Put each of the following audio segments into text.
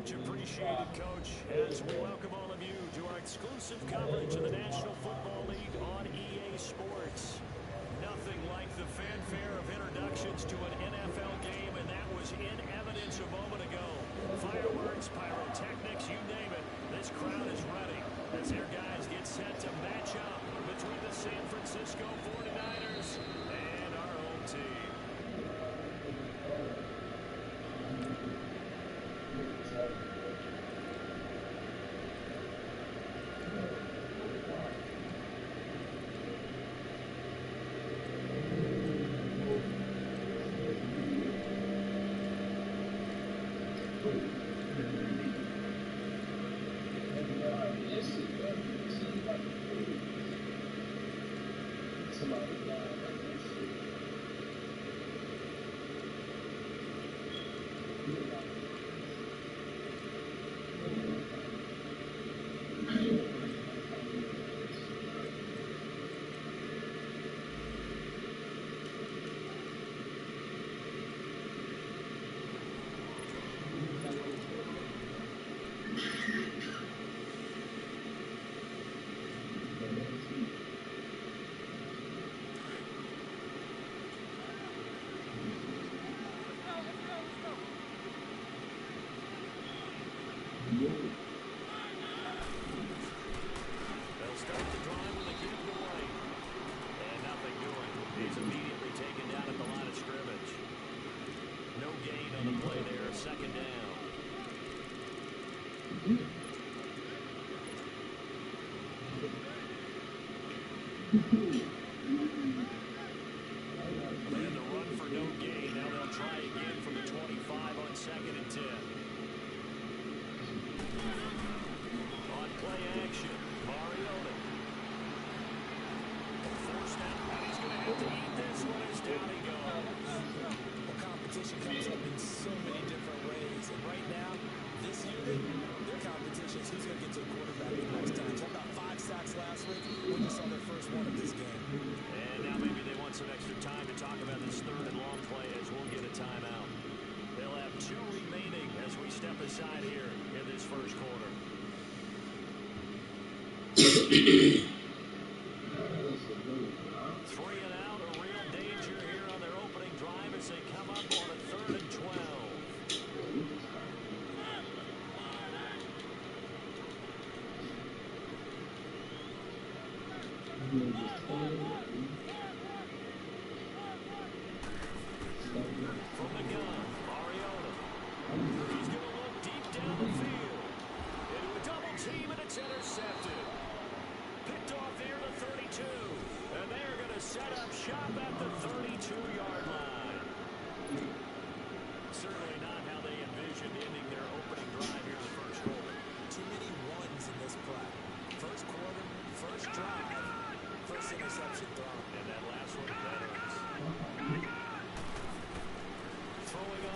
Much appreciated, Coach, as we welcome all of you to our exclusive coverage of the National Football League on EA Sports. Nothing like the fanfare of introductions to an NFL game, and that was in evidence a moment ago. Fireworks, pyrotechnics, you name it. This crowd is ready as their guys get set to match up between the San Francisco 49ers and our home team.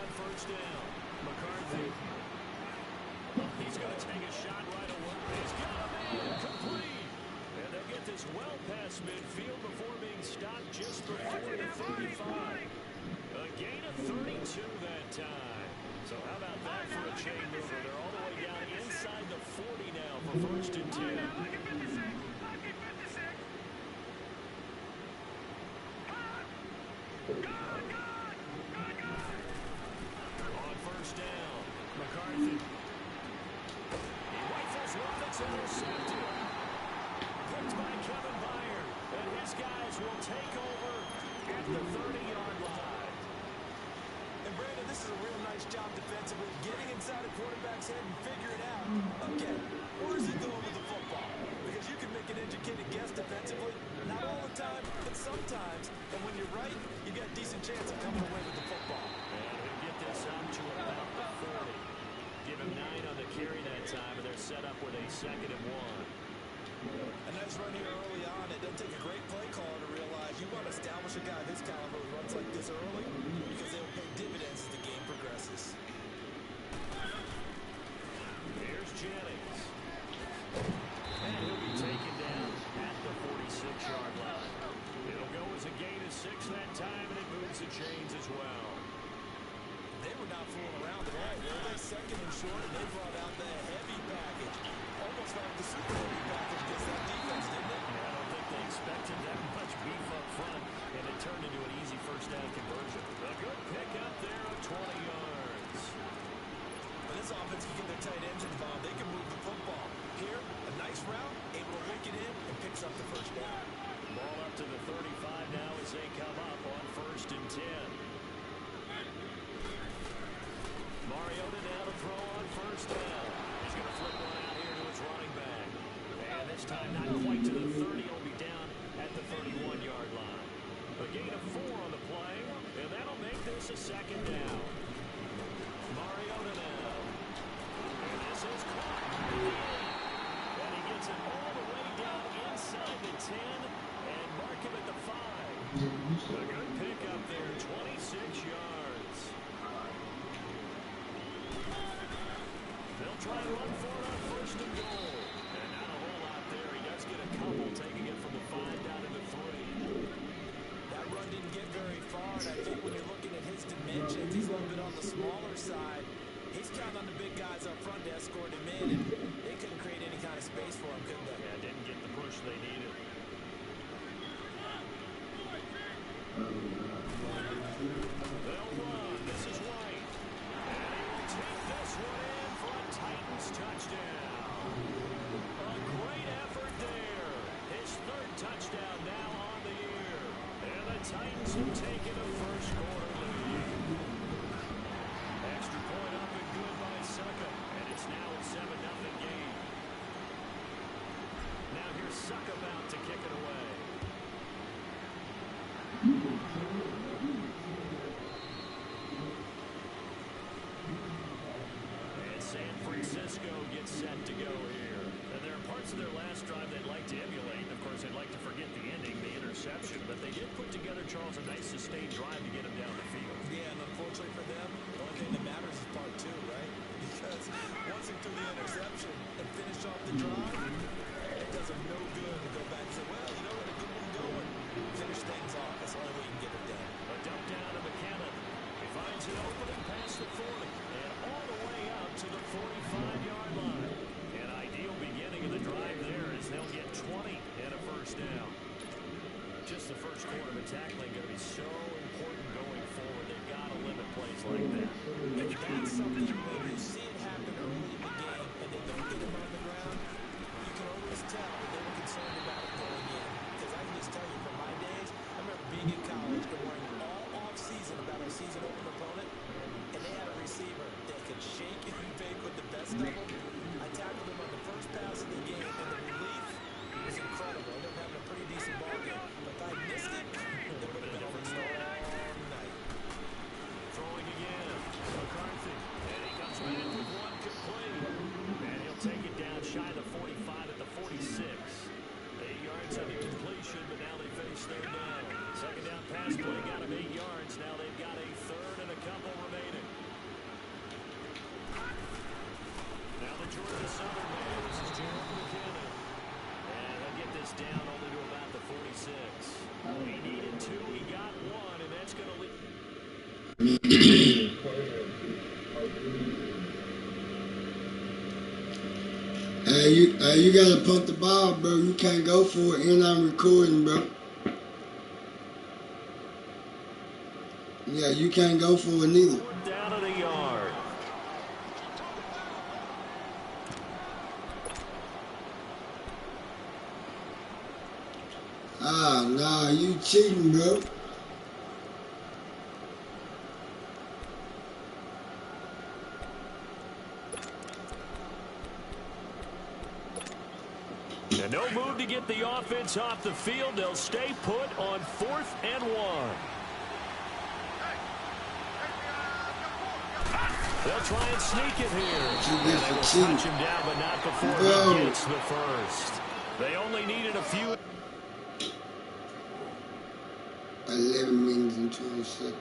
on first down. McCarthy. He's going to take a shot right away. He's got a man complete. And they'll get this well past midfield before being stopped just before the 35. A gain of 32 that time. So how about that for a chain mover? They're all the way down inside the 40 now for first and 10. On first down, McCarthy. He rifles one, it's intercepted. Picked by Kevin Byard. And his guys will take over at the 30-yard line. And Brandon, this is a real nice job defensively, getting inside a quarterback's head and figure it out. Okay, where is he going with the football? Because you can make an educated guess defensively, not all the time, but sometimes. And when you're right, you got a decent chance of coming away with the football. And he'll get this up to about the 40. Give him 9 on the carry that time, and they're set up with a 2nd and 1. A nice run here early on. It doesn't take a great play caller to realize you want to establish a guy of his caliber who runs like this early because they'll pay dividends as the game progresses. Here's Jennings. And he'll be taken down at the 46-yard line. It'll go as a gain of 6 that time, and it moves the chains as well. They were not fooling around today. They're 2nd and short, and they brought out the heavy package. Almost like the super heavy package against that defense, didn't it? Yeah, I don't think they expected that much beef up front, and it turned into an easy first down conversion. A good pick up there of 20 yards. But this offense can get their tight ends involved. They can move the football. Here, a nice route, able to link it in, and picks up the first down. Ball up to the 35 now as they come up on first and 10. Mariota now to throw on first down. He's going to flip one out here to his running back. And this time not quite to the 30. He'll be down at the 31-yard line. A gain of 4 on the play, and that'll make this a 2nd down. Mariota now. And this is caught at the 8. And he gets it all the way down inside the 10 and mark him at the 5. A good pick up there, 26 yards. They'll try to run for it on first and goal. And not a whole lot there. He does get a couple, taking it from the 5 down to the 3. That run didn't get very far, and I think when you're looking at his dimensions, he's a little bit on the smaller side. He's counting on the big guys up front to escort him in, and they couldn't create any kind of space for him, could they? Yeah, didn't get the push they needed. They'll run. This is White. And he will take this one in for a Titans touchdown. A great effort there. His 3rd touchdown now on the year. And the Titans have taken a first quarter lead. Extra point up and good by Succa. And it's now a 7-0 game. Now here's Succa about to kick it away. And San Francisco gets set to go here. And there are parts of their last drive they'd like to emulate. Of course, they'd like to forget the ending, the interception. But they did put together, Charles, a nice sustained drive to get him down the field. Yeah, and unfortunately for them, the only thing that matters is part 2, right? Because once they threw the interception and finish off the drive, it does them no good to go back and say, well, you know what, a good one going. Finish things off. That's the only way you can get it done. A dump down to McKenna. He finds an opening past the 40 and all the way up to the 45-yard line. An ideal beginning of the drive there as they'll get 20 and a first down. Just the first quarter of tackling going to be so important going forward. They've got to limit plays like that. If that's something when you see it happen early in the game and they don't get him on the ground, you can always tell that they were concerned about it going in. Because I can just tell you from my days, I remember being in college and worrying all off-season about our season opener opponent, and they had a receiver that could shake and fake with the best of them. I tackled him on the first pass of the game, and the relief was incredible. I ended up having a pretty decent ball game. But if I missed it, there would have been a different story all night. Throwing again. McCarthy. And he comes back with one complete. And he'll take it down shy of the 45 at the 46. 8 yards on the completion, but now they face third down. Second down pass play got him 8 yards. Now they've got a 3rd and a couple remaining. You gotta pump the ball, bro. You can't go for it, and I'm recording, bro. Yeah, you can't go for it neither. Down to the yard. Ah, nah, you cheating, bro. And no move to get the offense off the field. They'll stay put on 4th and 1. They'll try and sneak it here. And they will touch him down, but not before he gets the first. They only needed a few. 11 minutes and 20 seconds.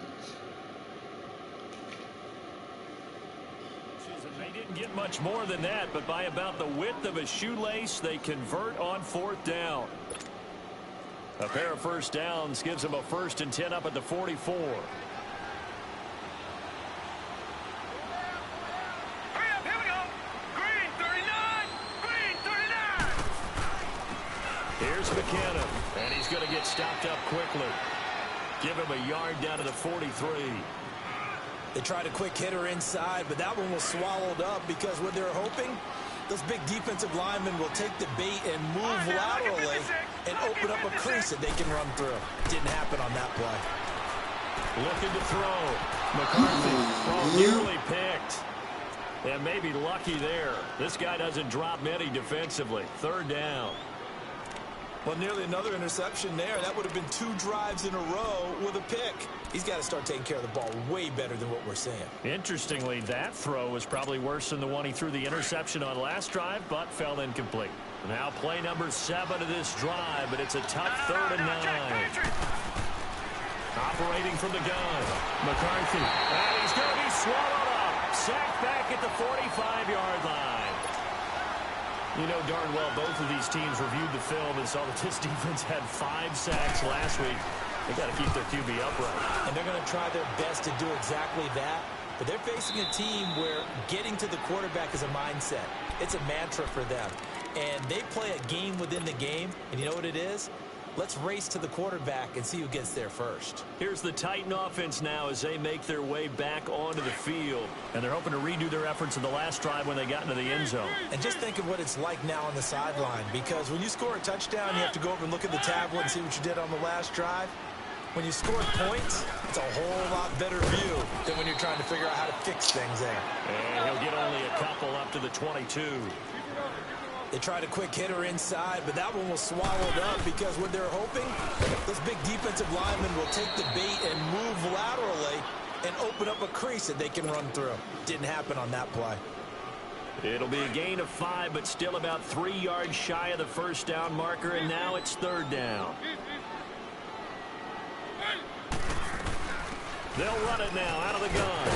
They didn't get much more than that, but by about the width of a shoelace, they convert on 4th down. A pair of first downs gives them a 1st and 10 up at the 44. Here's McKinnon, and he's going to get stopped up quickly. Give him a yard down to the 43. They tried a quick hitter inside, but that one was swallowed up because what they're hoping, those big defensive linemen will take the bait and move laterally and open up a crease that they can run through. Didn't happen on that play. Looking to throw. McCarthy, nearly picked. And maybe lucky there. This guy doesn't drop many defensively. 3rd down. Well, nearly another interception there. That would have been 2 drives in a row with a pick. He's got to start taking care of the ball way better than what we're seeing. Interestingly, that throw was probably worse than the one he threw the interception on last drive, but fell incomplete. Now play number 7 of this drive, but it's a tough 3rd and 9. Operating from the gun, McCarthy. And he's going to be swallowed up. Sacked back at the 45-yard line. You know darn well both of these teams reviewed the film and saw that this defense had 5 sacks last week. They got to keep their QB upright. And they're going to try their best to do exactly that. But they're facing a team where getting to the quarterback is a mindset. It's a mantra for them. And they play a game within the game. And you know what it is? Let's race to the quarterback and see who gets there first. Here's the Titan offense now as they make their way back onto the field. And they're hoping to redo their efforts in the last drive when they got into the end zone. And just think of what it's like now on the sideline. Because when you score a touchdown, you have to go over and look at the tablet and see what you did on the last drive. When you score points, it's a whole lot better view than when you're trying to figure out how to fix things there. And he'll get only a couple up to the 22. They tried a quick hitter inside, but that one was swallowed up because what they're hoping, those big defensive linemen will take the bait and move laterally and open up a crease that they can run through. Didn't happen on that play. It'll be a gain of 5, but still about 3 yards shy of the 1st down marker, and now it's 3rd down. They'll run it now out of the gun.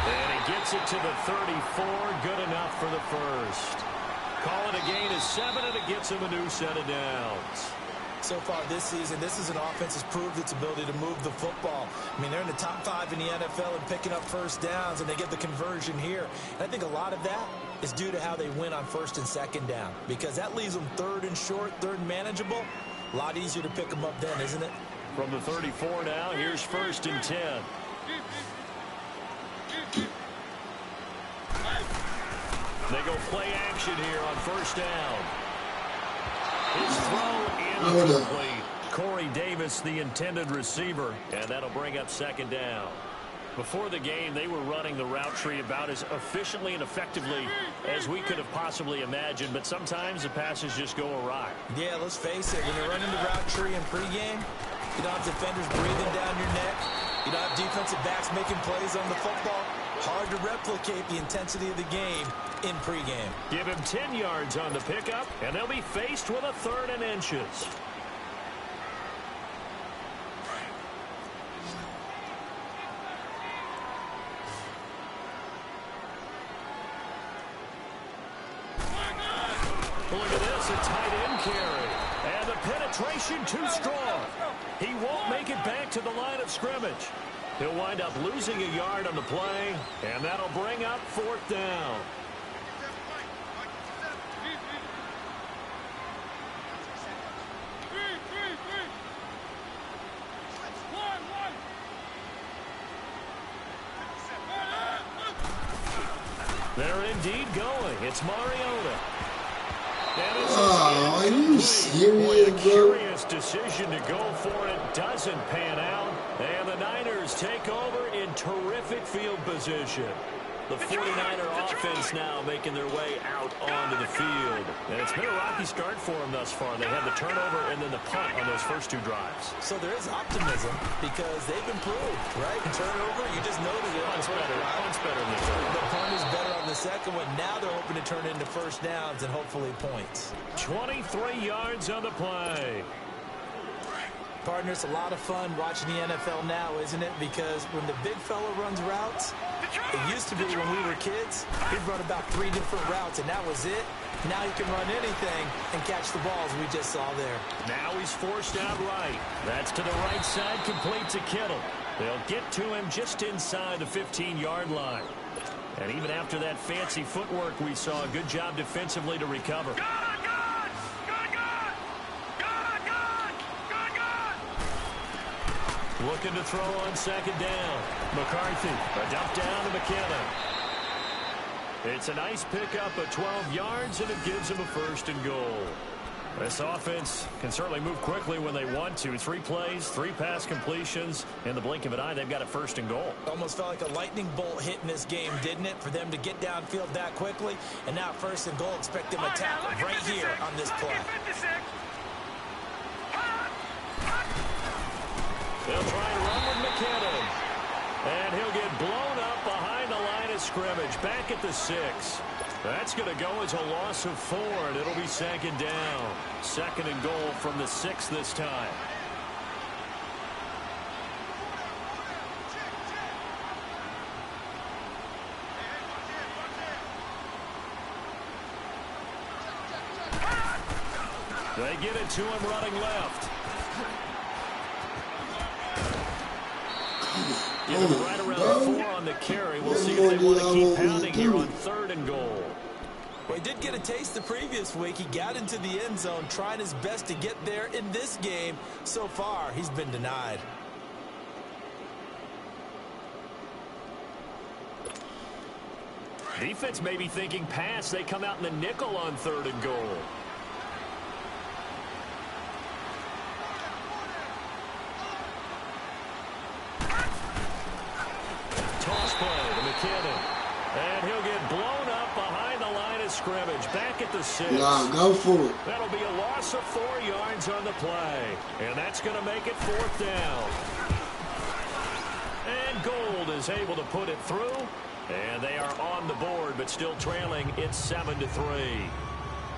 And he gets it to the 34. Good enough for the 1st. Call it a gain of 7, and it gets him a new set of downs. So far this season, this is an offense that's proved its ability to move the football. I mean, they're in the top 5 in the NFL and picking up first downs, and they get the conversion here. And I think a lot of that is due to how they win on 1st and 2nd down, because that leaves them 3rd and short, 3rd and manageable. A lot easier to pick them up then, isn't it? From the 34 now, here's 1st and 10. They go play action here on 1st down. His throw incomplete. Corey Davis, the intended receiver, and that'll bring up 2nd down. Before the game, they were running the route tree about as efficiently and effectively as we could have possibly imagined, but sometimes the passes just go awry. Yeah, let's face it, when you're running the route tree in pregame, you don't have defenders breathing down your neck. You don't have defensive backs making plays on the football. Hard to replicate the intensity of the game in pregame. Give him 10 yards on the pickup, and they'll be faced with a 3rd and inches. Look at this, a tight end carry. And the penetration too strong. He won't make it back to the line of scrimmage. He'll wind up losing a yard on the play, and that'll bring up 4th down. They're indeed going. It's Mariota. Oh, are you serious, A bro? curious decision to go for it doesn't pan out, and the Niners take over in terrific field position. The 49er offense now making their way out onto the field. And it's been a rocky start for them thus far. They had the turnover and then the punt on those first 2 drives. So there is optimism because they've improved, right? Turnover, you just noted it. Punt's better. Punt's better than the turnover. The punt is better on the second one. Now they're hoping to turn it into first downs and hopefully points. 23 yards on the play. Partner, it's a lot of fun watching the NFL now, isn't it? Because when the big fella runs routes, it used to be when we were kids, he'd run about 3 different routes, and that was it. Now he can run anything and catch the balls we just saw there. Now he's forced out right. That's to the right side, complete to Kittle. They'll get to him just inside the 15-yard line. And even after that fancy footwork we saw, a good job defensively to recover. Looking to throw on 2nd down. McCarthy, a dump down to McKinnon. It's a nice pickup of 12 yards, and it gives him a 1st and goal. This offense can certainly move quickly when they want to. 3 plays, 3 pass completions. In the blink of an eye, they've got a 1st and goal. Almost felt like a lightning bolt hit in this game, didn't it? For them to get downfield that quickly. And now 1st and goal, expect them to tackle right here on this play. They'll try and run with McKinnon. And he'll get blown up behind the line of scrimmage. Back at the 6. That's going to go as a loss of 4, and it'll be 2nd down. 2nd and goal from the 6 this time. They get it to him running left. Give him right around 4 on the carry. We'll see if they want to keep pounding here on 3rd and goal. Well, he did get a taste the previous week. He got into the end zone, trying his best to get there in this game. So far, he's been denied. Defense may be thinking pass. They come out in the nickel on 3rd and goal. Toss play to McKinnon. And he'll get blown up behind the line of scrimmage. Back at the 6. Nah, go for it. That'll be a loss of 4 yards on the play. And that's going to make it 4th down. And Gold is able to put it through. And they are on the board, but still trailing. It's 7-3.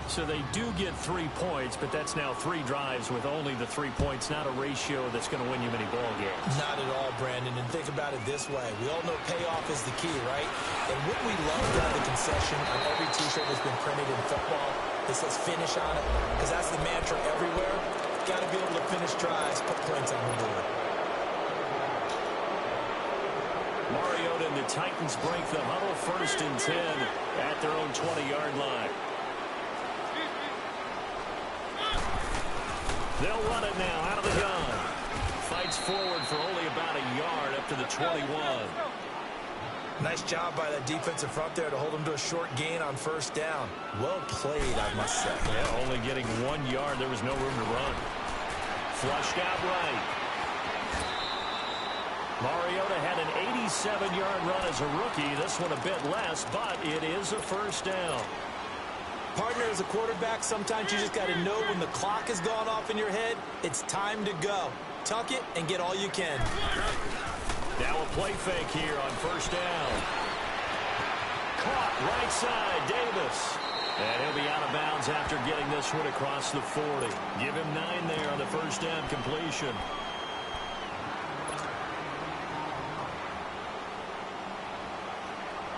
So they do get 3 points, but that's now 3 drives with only the 3 points. Not a ratio that's going to win you many ball games. Not at all, Brandon. And think about it this way. We all know payoff is the key, right? And wouldn't we love to have the concession on every T-shirt that's been printed in football that says finish on it? Because that's the mantra everywhere. Got to be able to finish drives, put points on the board. Mariota and the Titans break the huddle, 1st and 10 at their own 20-yard line. They'll run it now out of the gun. Fights forward for only about a yard up to the 21. Nice job by that defensive front there to hold him to a short gain on 1st down. Well played, I must say. Yeah, only getting 1 yard. There was no room to run. Flushed out right. Mariota had an 87-yard run as a rookie. This one a bit less, but it is a 1st down. Partner, as a quarterback, sometimes you just got to know when the clock has gone off in your head, it's time to go. Tuck it and get all you can. Now a play fake here on 1st down. Caught right side, Davis. And he'll be out of bounds after getting this one across the 40. Give him 9 there on the 1st down completion.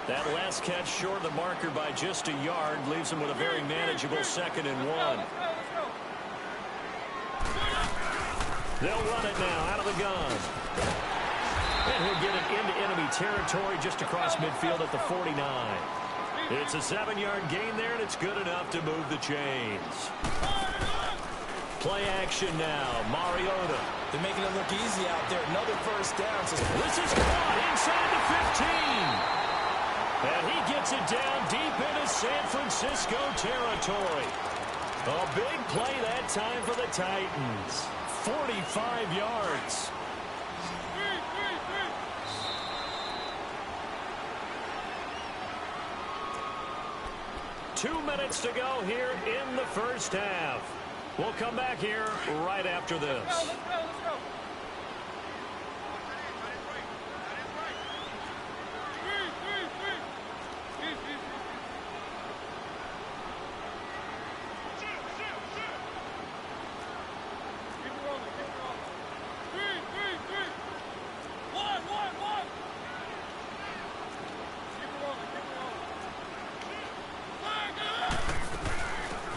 That last catch short of the marker by just a yard leaves him with a very manageable 2nd and 1. They'll run it now out of the gun. And he'll get it into enemy territory just across midfield at the 49. It's a 7-yard gain there, and it's good enough to move the chains. Play action now. Mariota. They're making it look easy out there. Another first down. This is caught inside the 15. And he gets it down deep into San Francisco territory. A big play that time for the Titans. 45 yards. Two minutes to go here in the first half. We'll come back here right after this. Let's go.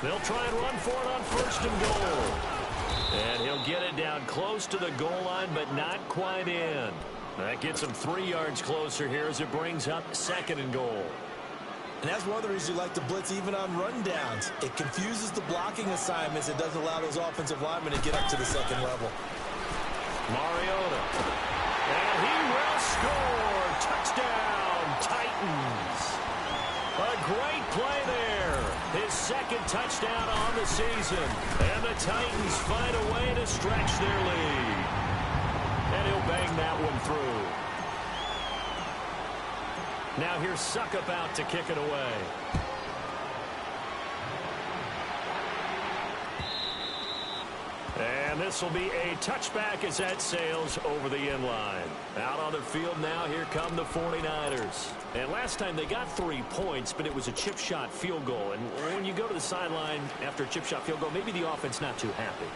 They'll try and run for it on first and goal. And he'll get it down close to the goal line, but not quite in. That gets him 3 yards closer here as it brings up second and goal. And that's one of the reasons you like to blitz even on rundowns. It confuses the blocking assignments. It doesn't allow those offensive linemen to get up to the second level. Mariota. And he will score. Touchdown, Titans. A great play there. His second touchdown on the season. And the Titans find a way to stretch their lead. And he'll bang that one through. Now here's Suckup out to kick it away. And this will be a touchback as that sails over the end line. Out on the field now, here come the 49ers. And last time they got 3 points, but it was a chip shot field goal. And when you go to the sideline after a chip shot field goal, maybe the offense not too happy.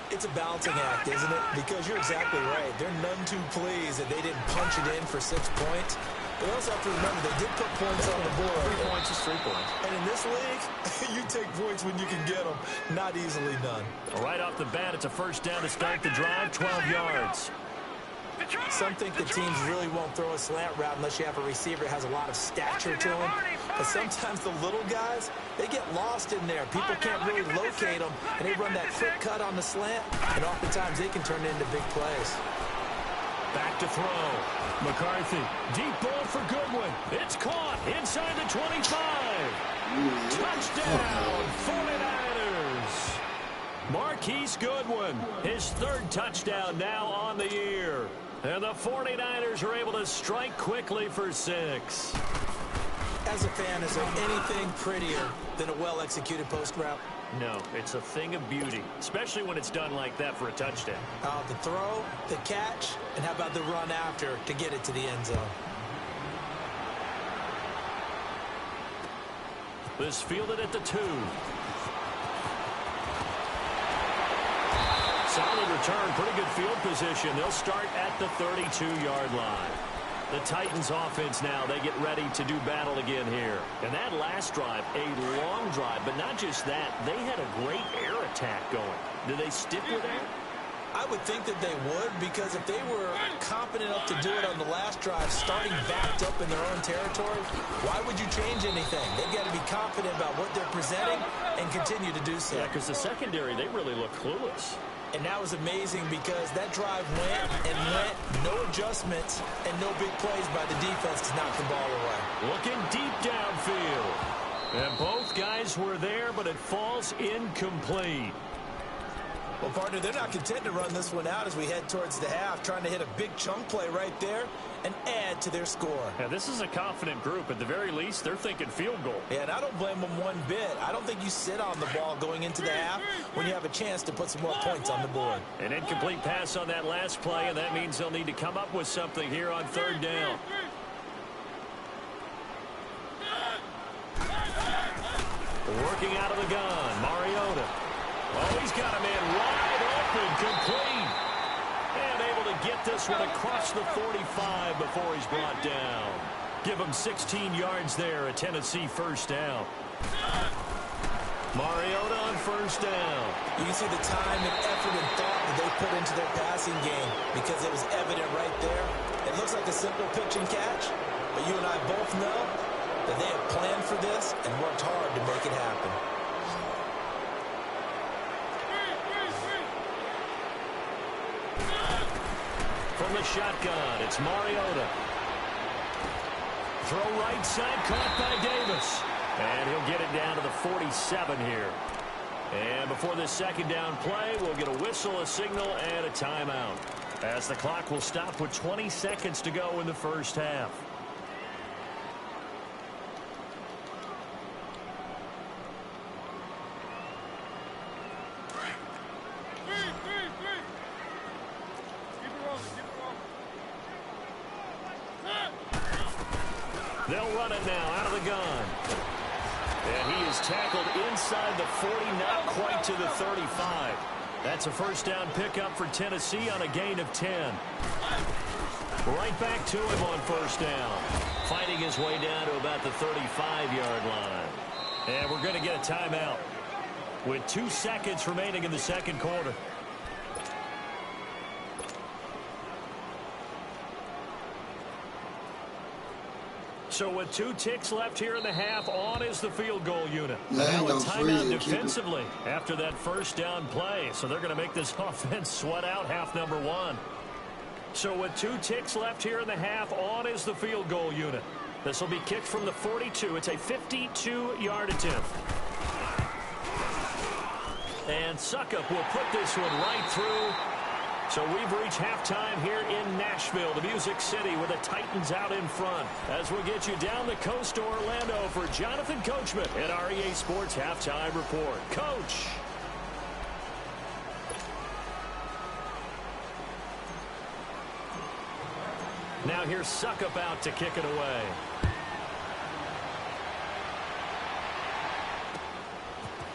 It's a balancing act, isn't it? Because you're exactly right. They're none too pleased that they didn't punch it in for 6 points. But also have to remember they did put points on the board. 3 points is 3 points. And in this league, you take points when you can get them. Not easily done. Right off the bat, it's a first down to start the drive, 12 yards. Some think the teams really won't throw a slant route unless you have a receiver that has a lot of stature to him. But sometimes the little guys, they get lost in there. People can't really locate them, and they run that quick cut on the slant, and oftentimes they can turn it into big plays. Back to throw. McCarthy, deep ball for Goodwin. It's caught inside the 25. Touchdown, 49ers. Marquise Goodwin, his 3rd touchdown now on the year. And the 49ers are able to strike quickly for 6. As a fan, is there anything prettier than a well-executed post route? No, it's a thing of beauty, especially when it's done like that for a touchdown. The throw, the catch, and how about the run after to get it to the end zone? This fielded at the 2. Solid return, pretty good field position. They'll start at the 32-yard line. The Titans offense now, they get ready to do battle again here. And that last drive, a long drive, but not just that, they had a great air attack going. Do they stick with that? I would think that they would, because if they were competent enough to do it on the last drive, starting backed up in their own territory, why would you change anything? They've got to be confident about what they're presenting and continue to do so. Yeah, because the secondary, they really look clueless. And that was amazing because that drive went and went, no adjustments, and no big plays by the defense to knock the ball away. Looking deep downfield. And both guys were there, but it falls incomplete. Well, partner, they're not content to run this one out as we head towards the half, trying to hit a big chunk play right there and add to their score. Yeah, this is a confident group. At the very least, they're thinking field goal. Yeah, and I don't blame them one bit. I don't think you sit on the ball going into the half when you have a chance to put some more points on the board. An incomplete pass on that last play, and that means they'll need to come up with something here on 3rd down. Working out of the gun, Mariota. Oh, he's got a man wide open, complete. And able to get this one across the 45 before he's brought down. Give him 16 yards there, a Tennessee first down. Mariota on first down. You can see the time and effort and thought that they put into their passing game because it was evident right there. It looks like a simple pitch and catch, but you and I both know that they have planned for this and worked hard to make it happen. From the shotgun, it's Mariota. Throw right side, caught by Davis. And he'll get it down to the 47 here. And before this second down play, we'll get a whistle, a signal, and a timeout, as the clock will stop with 20 seconds to go in the first half. They'll run it now out of the gun. And he is tackled inside the 40, not quite to the 35. That's a first down pickup for Tennessee on a gain of 10. Right back to him on first down. Fighting his way down to about the 35-yard line. And we're going to get a timeout with 2 seconds remaining in the second quarter. So with 2 ticks left here in the half, on is the field goal unit. Now a timeout defensively after that first down play. So they're going to make this offense sweat out half number 1. So with 2 ticks left here in the half, on is the field goal unit. This will be kicked from the 42. It's a 52-yard attempt. And Suckup will put this one right through. So we've reached halftime here in Nashville, the Music City, with the Titans out in front. As we get you down the coast to Orlando for Jonathan Coachman at our EA Sports Halftime Report. Coach. Now here's Suckup out to kick it away.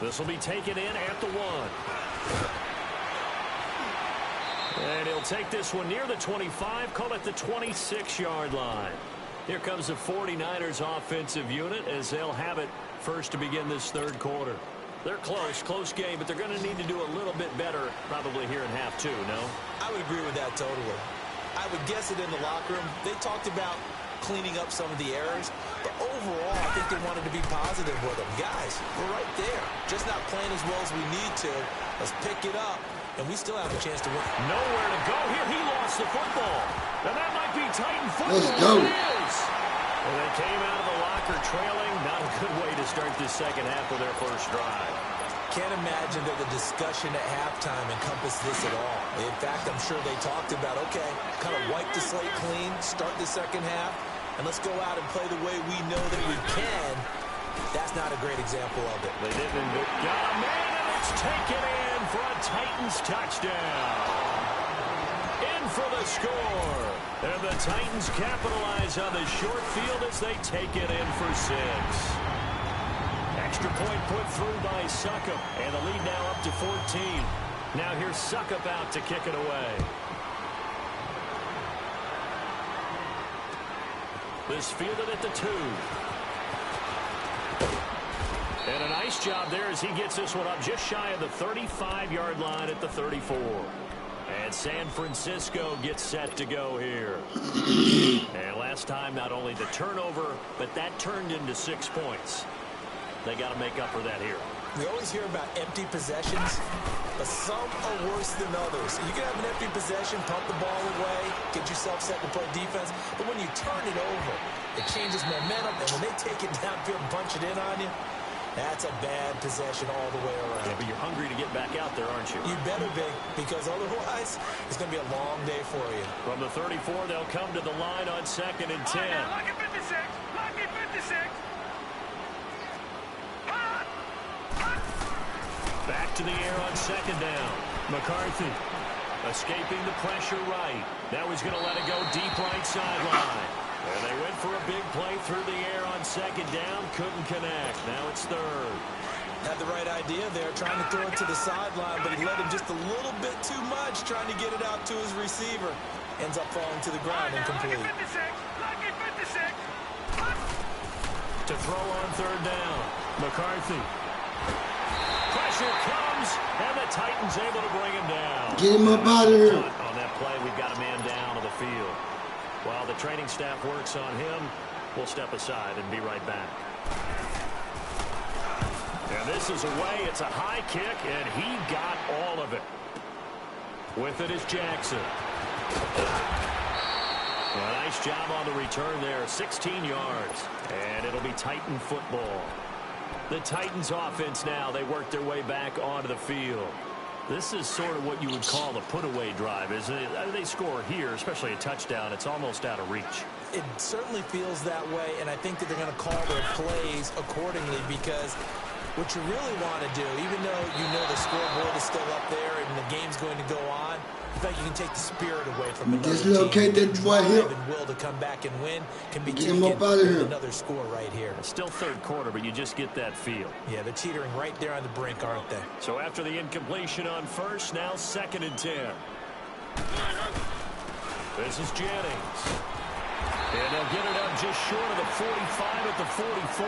This will be taken in at the 1. And he'll take this one near the 25, call it the 26-yard line. Here comes the 49ers offensive unit as they'll have it first to begin this third quarter. They're close game, but they're going to need to do a little bit better probably here in half 2, no? I would agree with that totally. I would guess it in the locker room. They talked about cleaning up some of the errors, but overall, I think they wanted to be positive with them. Guys, we're right there. Just not playing as well as we need to. Let's pick it up, and we still have a chance to win. Nowhere to go here. He lost the football. And that might be Titan football. Let's go. It is. And they came out of the locker trailing. Not a good way to start this second half of their first drive. Can't imagine that the discussion at halftime encompassed this at all. In fact, I'm sure they talked about, okay, kind of wipe the slate clean, start the second half, and let's go out and play the way we know that we can. That's not a great example of it. They didn't. Got a man, and it's taken in for a Titans touchdown. In for the score. And the Titans capitalize on the short field as they take it in for 6. Extra point put through by Suckup, and the lead now up to 14. Now here's Suckup out to kick it away. This fielded at the 2. And a nice job there as he gets this one up just shy of the 35-yard line at the 34. And San Francisco gets set to go here. And last time, not only the turnover, but that turned into 6 points. They got to make up for that here. We always hear about empty possessions, but some are worse than others. You can have an empty possession, pump the ball away, get yourself set to play defense, but when you turn it over, it changes momentum, and when they take it downfield and punch it in on you, that's a bad possession all the way around. Yeah, but you're hungry to get back out there, aren't you? You better be, because otherwise, it's going to be a long day for you. From the 34, they'll come to the line on 2nd and 10. Lucky 56! Lucky 56! Back to the air on 2nd down. McCarthy escaping the pressure right. Now he's going to let it go deep right sideline. And they went for a big play through the air on 2nd down. Couldn't connect. Now it's 3rd. Had the right idea there, trying to throw it to the sideline, but he let him just a little bit too much, trying to get it out to his receiver. Ends up falling to the ground incomplete. Lucky 56! To throw on 3rd down. McCarthy. Pressure pressure comes, and the Titans able to bring him down. Get him up out of here. On that play, we've got a man down on the field. While the training staff works on him, we'll step aside and be right back. And this is away. It's a high kick, and he got all of it. With it is Jackson. A nice job on the return there. 16 yards. And it'll be Titan football. The Titans offense now, they work their way back onto the field. This is sort of what you would call a put-away drive, isn't it? They score here, especially a touchdown. It's almost out of reach. It certainly feels that way, and I think that they're going to call their plays accordingly because what you really want to do, even though you know the scoreboard is still up there and the game's going to go on, in fact, you can take the spirit away from another dislocate team. that boy here. And will to come back and win can be Get taken him up out of here. with another score right here. It's still third quarter, but you just get that feel. Yeah, they're teetering right there on the brink, aren't they? So after the incompletion on first, now 2nd and 10. This is Jennings. And they'll get it up just short of the 45 at the 44.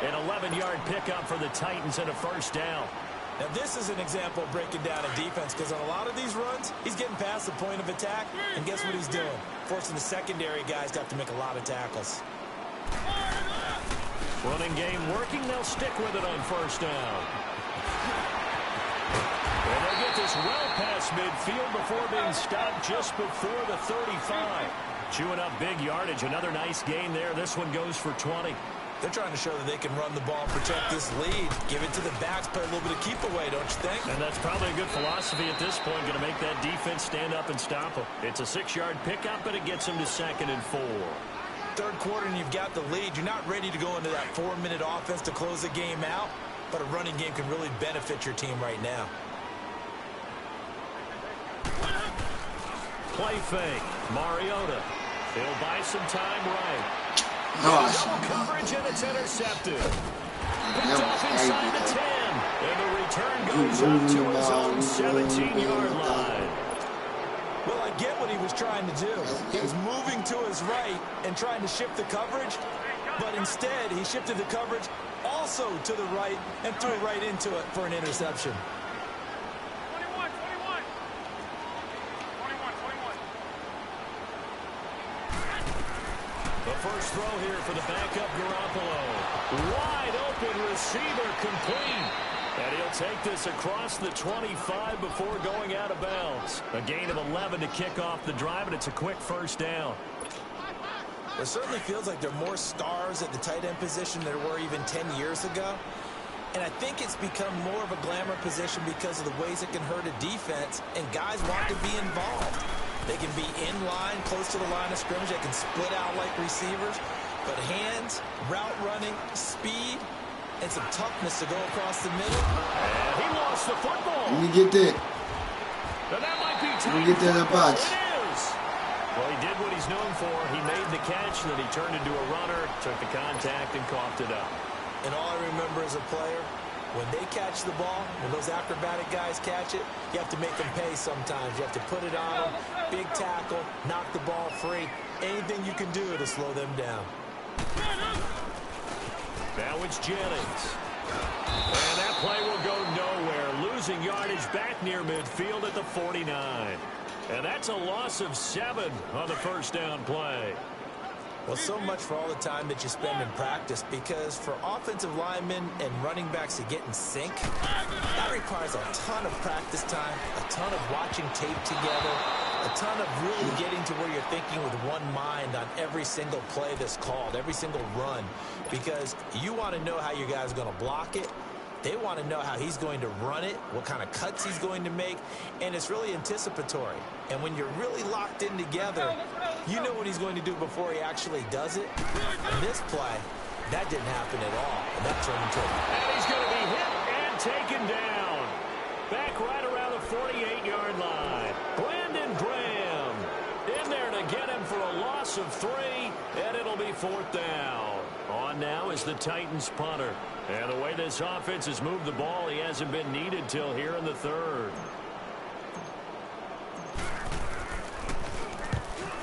An 11-yard pickup for the Titans and a first down. Now, this is an example of breaking down a defense because on a lot of these runs, he's getting past the point of attack, and guess what he's doing? Forcing the secondary guys to have to make a lot of tackles. Running game working. They'll stick with it on first down. And they'll get this well past midfield before being stopped just before the 35. Chewing up big yardage. Another nice gain there. This one goes for 20. They're trying to show that they can run the ball and protect this lead. Give it to the backs, play a little bit of keep away, don't you think? And that's probably a good philosophy at this point. Going to make that defense stand up and stop them. It's a 6-yard pickup, but it gets them to 2nd and 4. Third quarter, and you've got the lead. You're not ready to go into that 4-minute offense to close the game out, but a running game can really benefit your team right now. Play fake. Mariota. He'll buy some time right. Gosh. Double coverage, and it's intercepted. Picked off inside the 10. And the return goes up to his own 17-yard line. Well, I get what he was trying to do. He was moving to his right and trying to shift the coverage, but instead he shifted the coverage also to the right and threw right into it for an interception. 21. The first throw here for the backup Garoppolo. Wide open receiver complete. And he'll take this across the 25 before going out of bounds. A gain of 11 to kick off the drive, and it's a quick first down. It certainly feels like there are more stars at the tight end position than there were even 10 years ago. And I think it's become more of a glamour position because of the ways it can hurt a defense, and guys want to be involved. They can be in line, close to the line of scrimmage. They can split out like receivers. But hands, route running, speed, and some toughness to go across the middle. And he lost the football. Let me get that. And that might be time. Let me get that up out. It is. Well, he did what he's known for. He made the catch, then he turned into a runner, took the contact, and coughed it up. And all I remember as a player, when they catch the ball, when those acrobatic guys catch it, you have to make them pay sometimes. You have to put it on them, big tackle, knock the ball free. Anything you can do to slow them down. Now it's Jennings. And that play will go nowhere. Losing yardage back near midfield at the 49. And that's a loss of 7 on the first down play. Well, so much for all the time that you spend in practice, because for offensive linemen and running backs to get in sync, that requires a ton of practice time, a ton of watching tape together, a ton of really getting to where you're thinking with one mind on every single play that's called, every single run, because you want to know how your guy's going to block it. They want to know how he's going to run it, what kind of cuts he's going to make, and it's really anticipatory. And when you're really locked in together, you know what he's going to do before he actually does it. And this play, that didn't happen at all, and that turned into a... And he's going to be hit and taken down. Back right around the 48-yard line. Brandon Graham in there to get him for a loss of 3, and it'll be 4th down. On now is the Titans punter. And the way this offense has moved the ball, he hasn't been needed till here in the 3rd.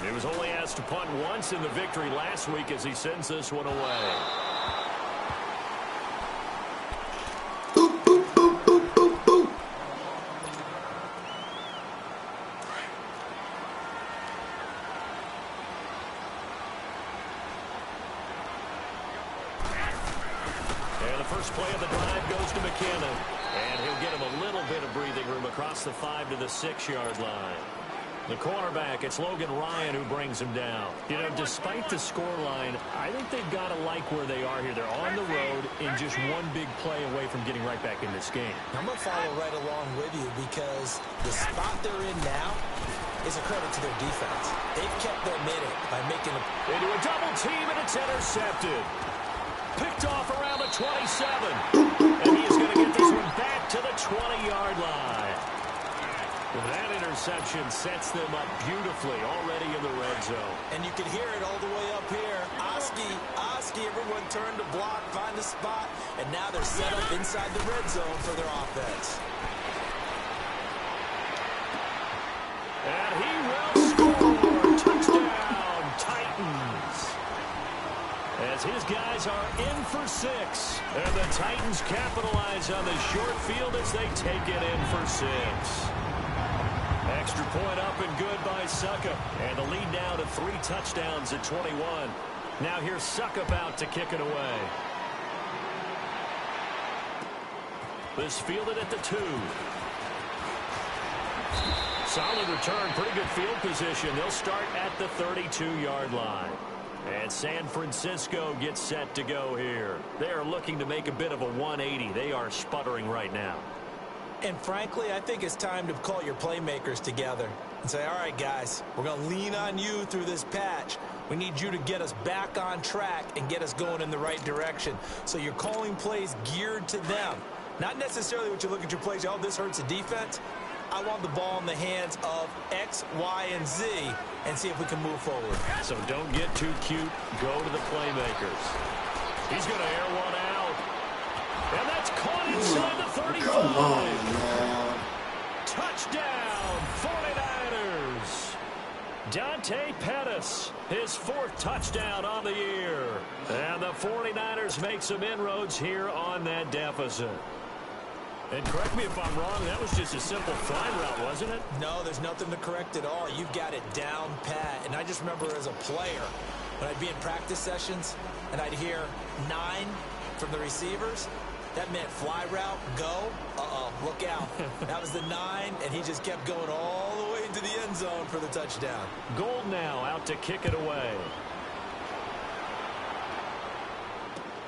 He was only asked to punt once in the victory last week as he sends this one away. Boop, boop, boop, boop. first play of the drive goes to McKinnon. And he'll get him a little bit of breathing room across the 5 to the 6-yard line. The cornerback, it's Logan Ryan who brings him down. You know, despite the scoreline, I think they've got to like where they are here. They're on the road and just one big play away from getting right back in this game. I'm going to follow right along with you because the spot they're in now is a credit to their defense. They've kept their minute by making a... They do a double team and it's intercepted. Picked off around the 27. And he is going to get this one back to the 20-yard line. That interception sets them up beautifully already in the red zone. And you can hear it all the way up here. Oski, everyone turned to block, find a spot, and now they're set up inside the red zone for their offense. And he will score. Touchdown, Titans. As his guys are in for 6. And the Titans capitalize on the short field as they take it in for 6. Extra point up and good by Suckup. And the lead now to 3 touchdowns at 21. Now here's Suckup out to kick it away. This fielded at the 2. Solid return, pretty good field position. They'll start at the 32-yard line. And San Francisco gets set to go here. They are looking to make a bit of a 180. They are sputtering right now. And frankly, I think it's time to call your playmakers together and say, all right, guys, we're going to lean on you through this patch. We need you to get us back on track and get us going in the right direction. So you're calling plays geared to them. Not necessarily what you look at your plays, oh, this hurts the defense. I want the ball in the hands of X, Y, and Z and see if we can move forward. So don't get too cute. Go to the playmakers. He's going to air one out. And that's caught inside the 35. Come on, man. Touchdown, 49ers. Dante Pettis, his 4th touchdown on the year. And the 49ers make some inroads here on that deficit. And correct me if I'm wrong, that was just a simple fly route, wasn't it? No, there's nothing to correct at all. You've got it down pat. And I just remember as a player, when I'd be in practice sessions and I'd hear 9 from the receivers, that meant fly route, go, look out. That was the 9, and he just kept going all the way into the end zone for the touchdown. Gold now out to kick it away.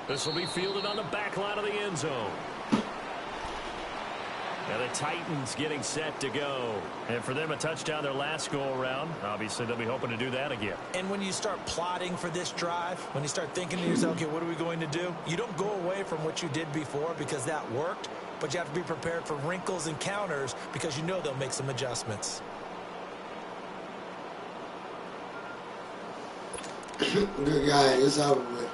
This will be fielded on the back line of the end zone. And the Titans getting set to go. And for them, a touchdown their last go-around. Obviously, they'll be hoping to do that again. And when you start plotting for this drive, when you start thinking to yourself, okay, what are we going to do? You don't go away from what you did before because that worked, but you have to be prepared for wrinkles and counters because you know they'll make some adjustments. Good guy. It's over with.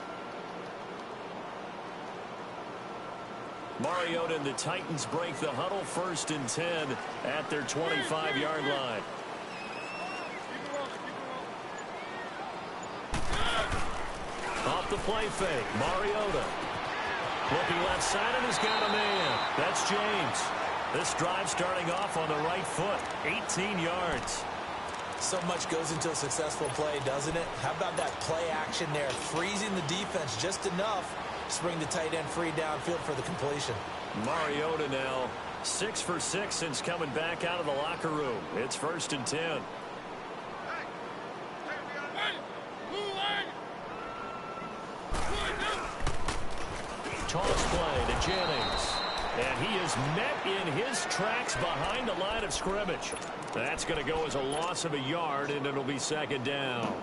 Mariota and the Titans break the huddle, 1st and 10 at their 25-yard line. Off the play fake, Mariota. Looking left side, and he's got a man. That's James. This drive starting off on the right foot, 18 yards. So much goes into a successful play, doesn't it? How about that play action there, freezing the defense just enough to bring the tight end free downfield for the completion. Mariota now 6 for 6 since coming back out of the locker room. It's 1st and 10. Toss play to Jennings. And he is met in his tracks behind the line of scrimmage. That's going to go as a loss of a yard, and it'll be 2nd down.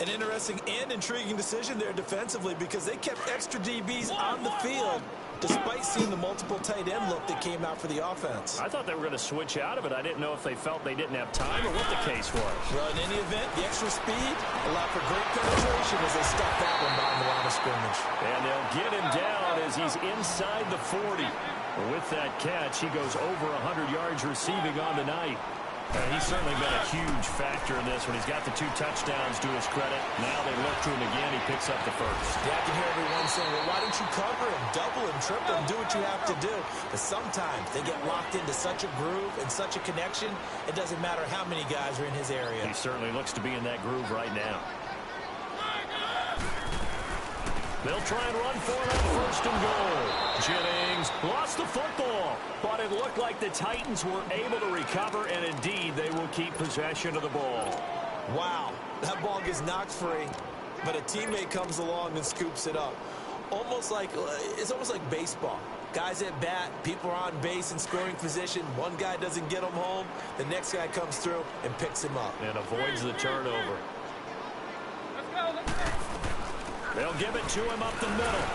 An interesting and intriguing decision there defensively because they kept extra DBs on the field despite seeing the multiple tight end look that came out for the offense. I thought they were going to switch out of it. I didn't know if they felt they didn't have time or what the case was. Well, in any event, the extra speed allowed for great penetration as they stuck that one behind the line of scrimmage. And they'll get him down as he's inside the 40. With that catch, he goes over 100 yards receiving on the night. And he's certainly been a huge factor in this when he's got the 2 touchdowns to his credit. Now they look to him again. He picks up the 1st. Yeah, I can hear everyone saying, well, why don't you cover him, double him, triple him, do what you have to do. But sometimes they get locked into such a groove and such a connection, it doesn't matter how many guys are in his area. He certainly looks to be in that groove right now. They'll try and run for it on 1st and goal. Jennings lost the football, but it looked like the Titans were able to recover, and indeed they will keep possession of the ball. Wow, that ball gets knocked free, but a teammate comes along and scoops it up. It's almost like baseball. Guys at bat, people are on base in scoring position. One guy doesn't get him home, the next guy comes through and picks him up. And avoids the turnover. Let's go, let's go. They'll give it to him up the middle.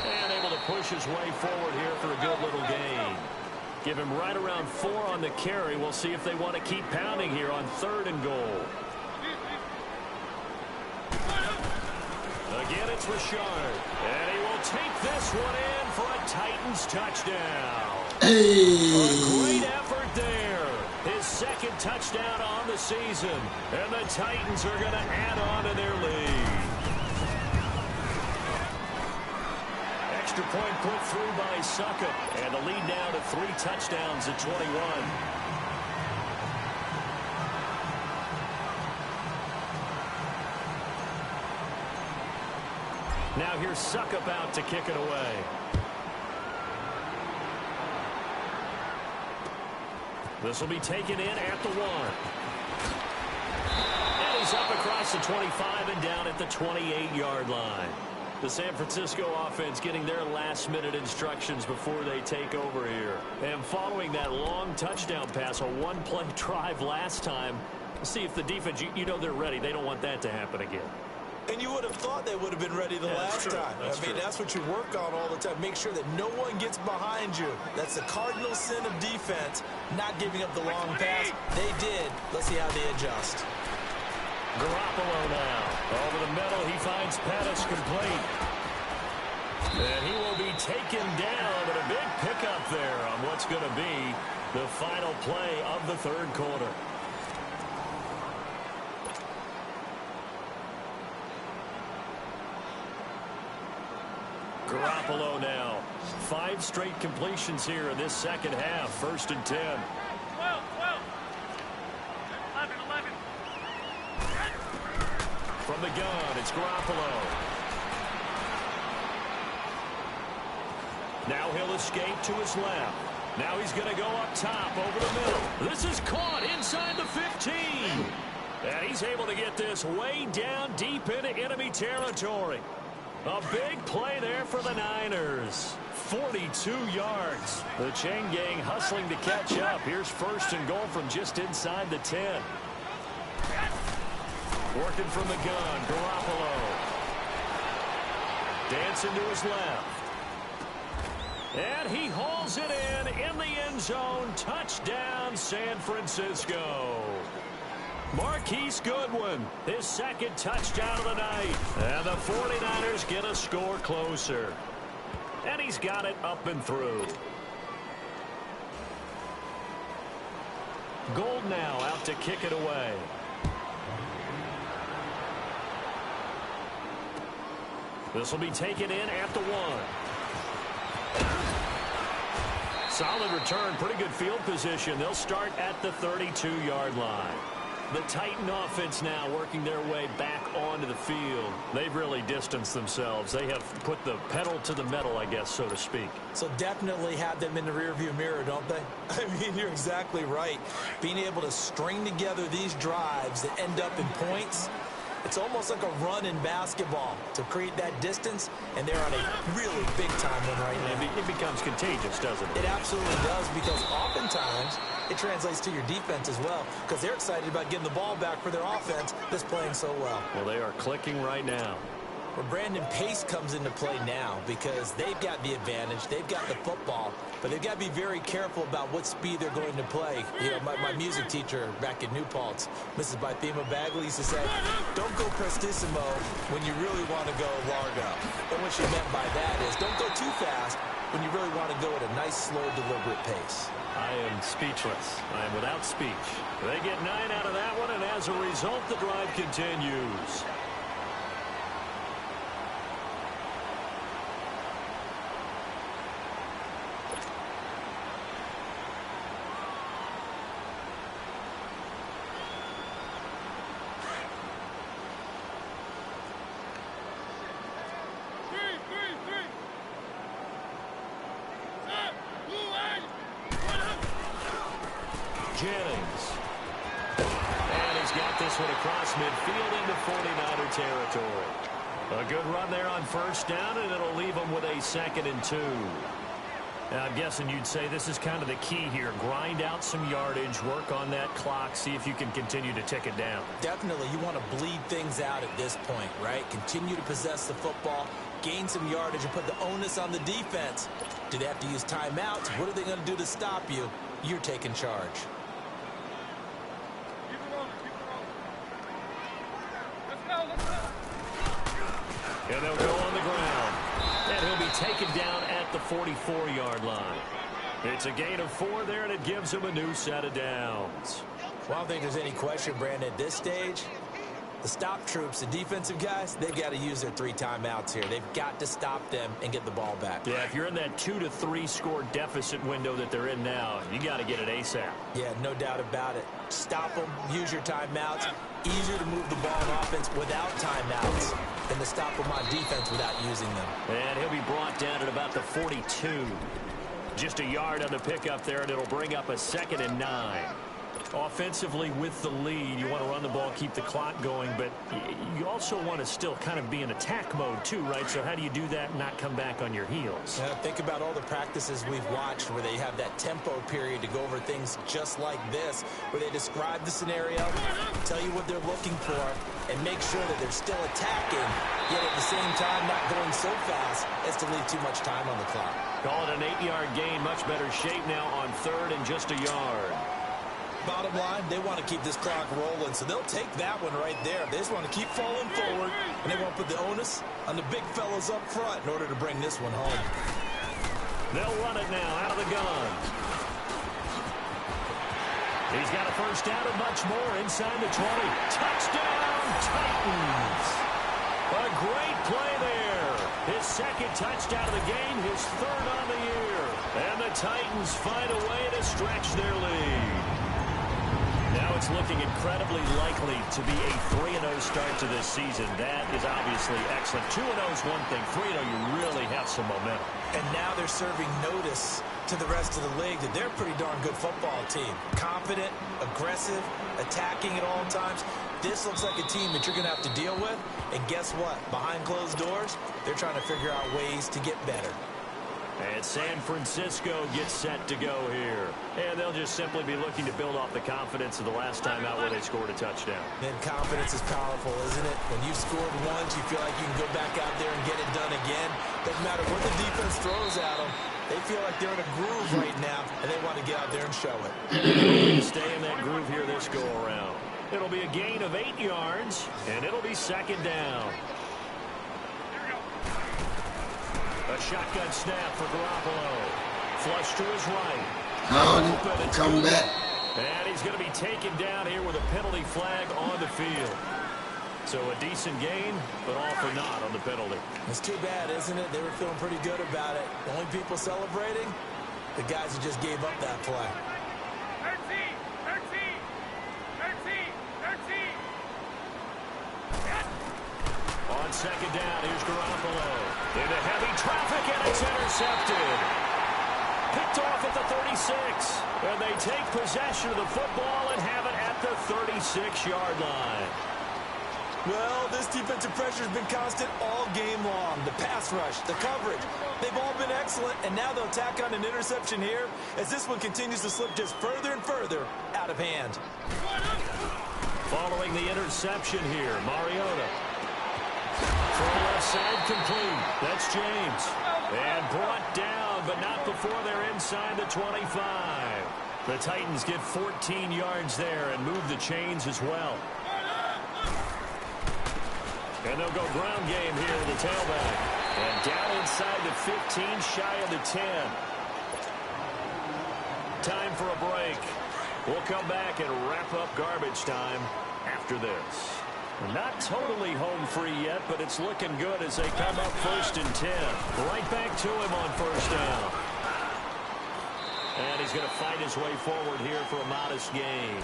And able to push his way forward here for a good little gain. Give him right around 4 on the carry. We'll see if they want to keep pounding here on 3rd and goal. Again, it's Richard. And he will take this one in for a Titans touchdown. Hey! A great effort there. His 2nd touchdown on the season. And the Titans are going to add on to their lead. Extra point put through by Suckup. And the lead now to 3 touchdowns at 21. Now here's Suckup out to kick it away. This will be taken in at the 1. And he's up across the 25 and down at the 28-yard line. The San Francisco offense getting their last-minute instructions before they take over here. And following that long touchdown pass, a one-play drive last time, see if the defense, you know they're ready. They don't want that to happen again. And you would have thought they would have been ready the last time. That's what you work on all the time. Make sure that no one gets behind you. That's the cardinal sin of defense, not giving up the long pass. They did. Let's see how they adjust. Garoppolo now. Over the middle, he finds Pettis complete. And he will be taken down, but a big pickup there on what's going to be the final play of the 3rd quarter. Garoppolo now. 5 straight completions here in this 2nd half. 1st and 10. 12, 11, 11. From the gun, it's Garoppolo. Now he'll escape to his left. Now he's going to go up top over the middle. This is caught inside the 15. And he's able to get this way down deep into enemy territory. A big play there for the Niners. 42 yards. The chain gang hustling to catch up. Here's 1st and goal from just inside the 10. Working from the gun, Garoppolo. Dancing to his left. And he hauls it in the end zone. Touchdown, San Francisco. Marquise Goodwin, his 2nd touchdown of the night. And the 49ers get a score closer. And he's got it up and through. Gold now out to kick it away. This will be taken in at the 1. Solid return, pretty good field position. They'll start at the 32-yard line. The Titan offense now working their way back onto the field. They've really distanced themselves. They have put the pedal to the metal, I guess, so to speak. So definitely have them in the rearview mirror, don't they? I mean, you're exactly right. Being able to string together these drives that end up in points, it's almost like a run in basketball to create that distance, and they're on a really big-time one right now. It becomes contagious, doesn't it? It absolutely does, because oftentimes it translates to your defense as well, because they're excited about getting the ball back for their offense that's playing so well. Well, they are clicking right now. Well, Brandon, pace comes into play now because they've got the advantage. They've got the football, but they've got to be very careful about what speed they're going to play. You know, my music teacher back in New Paltz, Mrs. Bythema Bagley, used to say, don't go prestissimo when you really want to go largo. And what she meant by that is don't go too fast when you really want to go at a nice, slow, deliberate pace. I am speechless. I am without speech. They get 9 out of that one, and as a result, the drive continues. Jennings. And he's got this one across midfield into 49er territory. A good run there on first down, and it'll leave them with a 2nd and 2. Now, I'm guessing you'd say this is kind of the key here. Grind out some yardage, work on that clock, see if you can continue to tick it down. Definitely, you want to bleed things out at this point, right? Continue to possess the football, gain some yardage, and put the onus on the defense. Do they have to use timeouts? What are they going to do to stop you? You're taking charge. Keep it rolling. Keep it rolling. Let's go. And they'll go on the ground. And he'll be taken down at the 44-yard line. It's a gain of 4 there, and it gives him a new set of downs. Well, I don't think there's any question, Brandon, at this stage, the stop troops, the defensive guys, they've got to use their 3 timeouts here. They've got to stop them and get the ball back. Yeah, if you're in that 2 to 3 score deficit window that they're in now, you got to get it ASAP. Yeah, no doubt about it. Stop them, use your timeouts. Easier to move the ball on offense without timeouts than to stop them on defense without using them. And he'll be brought down at about the 42. Just a yard on the pickup there, and it'll bring up a 2nd and 9. Offensively with the lead, you want to run the ball, keep the clock going, but you also want to still kind of be in attack mode too, right? So how do you do that and not come back on your heels? Yeah, think about all the practices we've watched where they have that tempo period to go over things just like this, where they describe the scenario, tell you what they're looking for, and make sure that they're still attacking, yet at the same time not going so fast as to leave too much time on the clock. Call it an 8-yard gain, much better shape now on 3rd and just a yard. Bottom line, they want to keep this clock rolling, so they'll take that one right there. They just want to keep falling forward, and they want to put the onus on the big fellas up front in order to bring this one home. They'll run it now out of the gun. He's got a first down and much more inside the 20. Touchdown, Titans! A great play there. His 2nd touchdown of the game, his 3rd on the year. And the Titans find a way to stretch their lead. Now it's looking incredibly likely to be a 3-0 start to this season. That is obviously excellent. 2-0 is one thing. 3-0, you really have some momentum. And now they're serving notice to the rest of the league that they're a pretty darn good football team. Confident, aggressive, attacking at all times. This looks like a team that you're going to have to deal with. And guess what? Behind closed doors, they're trying to figure out ways to get better. And San Francisco gets set to go here. And they'll just simply be looking to build off the confidence of the last time out where they scored a touchdown. And confidence is powerful, isn't it? When you've scored once, you feel like you can go back out there and get it done again. Doesn't matter what the defense throws at them. They feel like they're in a groove right now, and they want to get out there and show it. Stay in that groove here this go-around. It'll be a gain of 8 yards, and it'll be 2nd down. A shotgun snap for Garoppolo. Flush to his right. Come back. And he's going to be taken down here with a penalty flag on the field. So a decent gain, but all for naught on the penalty. It's too bad, isn't it? They were feeling pretty good about it. The only people celebrating, the guys who just gave up that play. 13. On 2nd down, here's Garoppolo. Into heavy traffic, and it's intercepted. Picked off at the 36. And they take possession of the football and have it at the 36-yard line. Well, this defensive pressure has been constant all game long. The pass rush, the coverage, they've all been excellent, and now they'll tack on an interception here as this one continues to slip just further and further out of hand. Following the interception here, Mariota. Throw left side complete. That's James. And brought down, but not before they're inside the 25. The Titans get 14 yards there and move the chains as well. And they'll go ground game here to the tailback. And down inside the 15, shy of the 10. Time for a break. We'll come back and wrap up garbage time after this. Not totally home free yet, but it's looking good as they come up 1st and 10. Right back to him on 1st down. And he's going to fight his way forward here for a modest gain.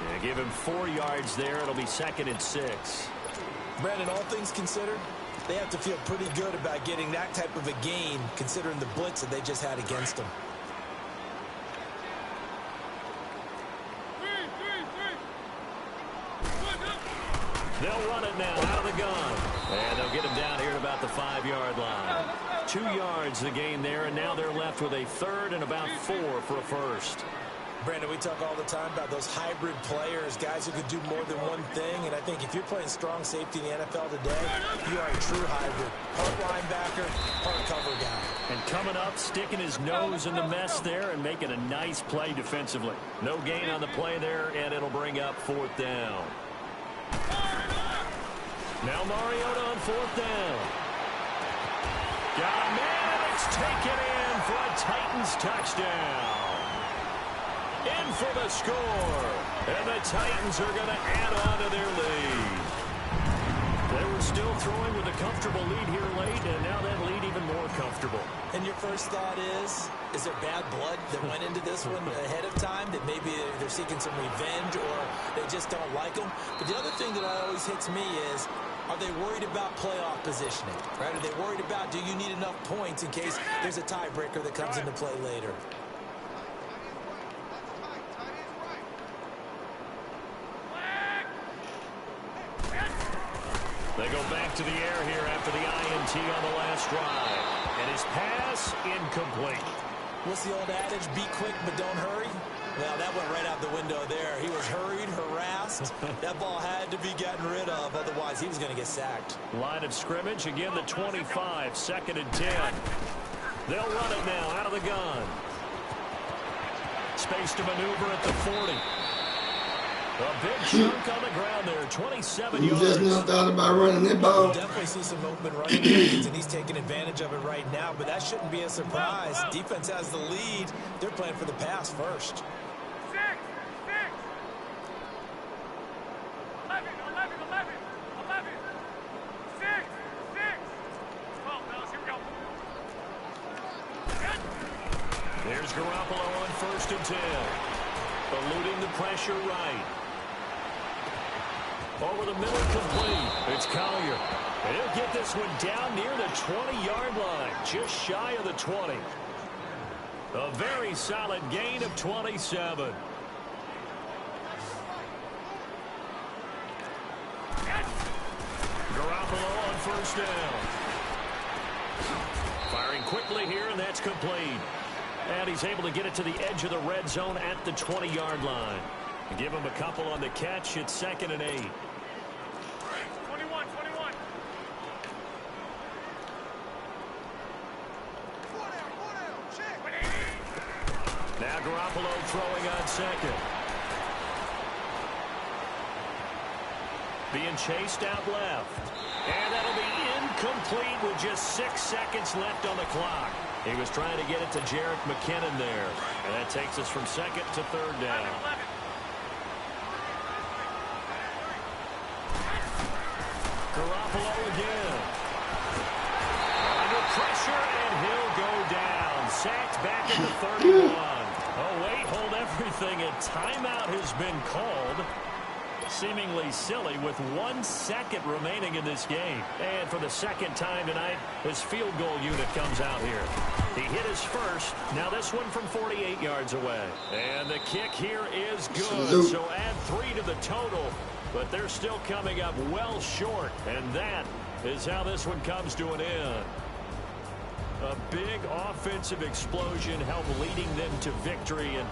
Yeah, give him 4 yards there. It'll be 2nd and 6. Brandon, all things considered, they have to feel pretty good about getting that type of a gain, considering the blitz that they just had against them. They'll run it now out of the gun. And they'll get him down here at about the 5-yard line. 2 yards the gain there, and now they're left with a third and about 4 for a first. Brandon, we talk all the time about those hybrid players, guys who could do more than one thing. And I think if you're playing strong safety in the NFL today, you are a true hybrid. Part linebacker, part cover guy. And coming up, sticking his nose in the mess there and making a nice play defensively. No gain on the play there, and it'll bring up 4th down. Now Mariota on 4th down. Got a man. It's taken in for a Titans touchdown. In for the score. And the Titans are going to add on to their lead. They were still throwing with a comfortable lead here late, and now that lead even more comfortable. And your first thought is there bad blood that went into this one ahead of time, that maybe they're seeking some revenge or they just don't like them? But the other thing that always hits me is, are they worried about playoff positioning? Right? Are they worried about, do you need enough points in case there's a tiebreaker that comes into play later? They go back to the air here after the INT on the last drive. And his pass incomplete. What's the old adage? Be quick, but don't hurry. Well, that went right out the window there. He was hurried, harassed. That ball had to be gotten rid of. Otherwise, he was going to get sacked. Line of scrimmage. Again, the 25. 2nd and 10. They'll run it now out of the gun. Space to maneuver at the 40. A big chunk on the ground there, 27 yards. You just now thought about running that ball. We'll definitely see some open running lanes, and he's taking advantage of it right now, but that shouldn't be a surprise. Defense has the lead. They're playing for the pass first. 6, 6. 11, 11, 11, 11. 6, 6. 12, fellas, here we go. There's Garoppolo on 1st and 10. Eluding the pressure right. Over the middle, complete. It's Collier. And he'll get this one down near the 20-yard line, just shy of the 20. A very solid gain of 27. Garoppolo on 1st down. Firing quickly here, and that's complete. And he's able to get it to the edge of the red zone at the 20-yard line. Give him a couple on the catch. It's 2nd and 8. 21, 21. Now Garoppolo throwing on 2nd. Being chased out left. And that'll be incomplete with just 6 seconds left on the clock. He was trying to get it to Jerick McKinnon there. And that takes us from 2nd to 3rd down. 11. Garoppolo again. Under pressure, and he'll go down. Sacked back at the 31. Oh, wait, hold everything. A timeout has been called. Seemingly silly with 1 second remaining in this game. And for the 2nd time tonight, his field goal unit comes out here. He hit his first. Now this one from 48 yards away. And the kick here is good. So add 3 to the total. But they're still coming up well short. And that is how this one comes to an end. A big offensive explosion helped leading them to victory. And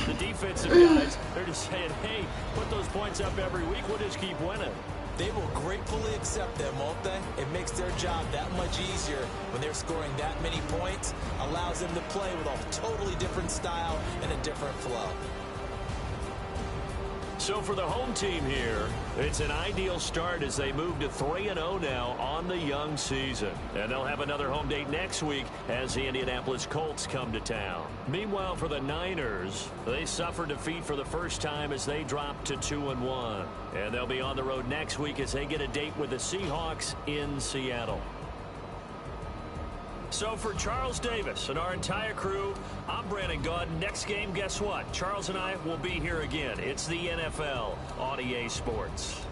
the defensive guys, they're just saying, hey, put those points up every week. We'll just keep winning. They will gratefully accept them, won't they? It makes their job that much easier when they're scoring that many points. Allows them to play with a totally different style and a different flow. So for the home team here, it's an ideal start as they move to 3-0 now on the young season. And they'll have another home date next week as the Indianapolis Colts come to town. Meanwhile, for the Niners, they suffered defeat for the first time as they dropped to 2-1. And they'll be on the road next week as they get a date with the Seahawks in Seattle. So for Charles Davis and our entire crew, I'm Brandon Gaudin. Next game, guess what? Charles and I will be here again. It's the NFL on EA Sports.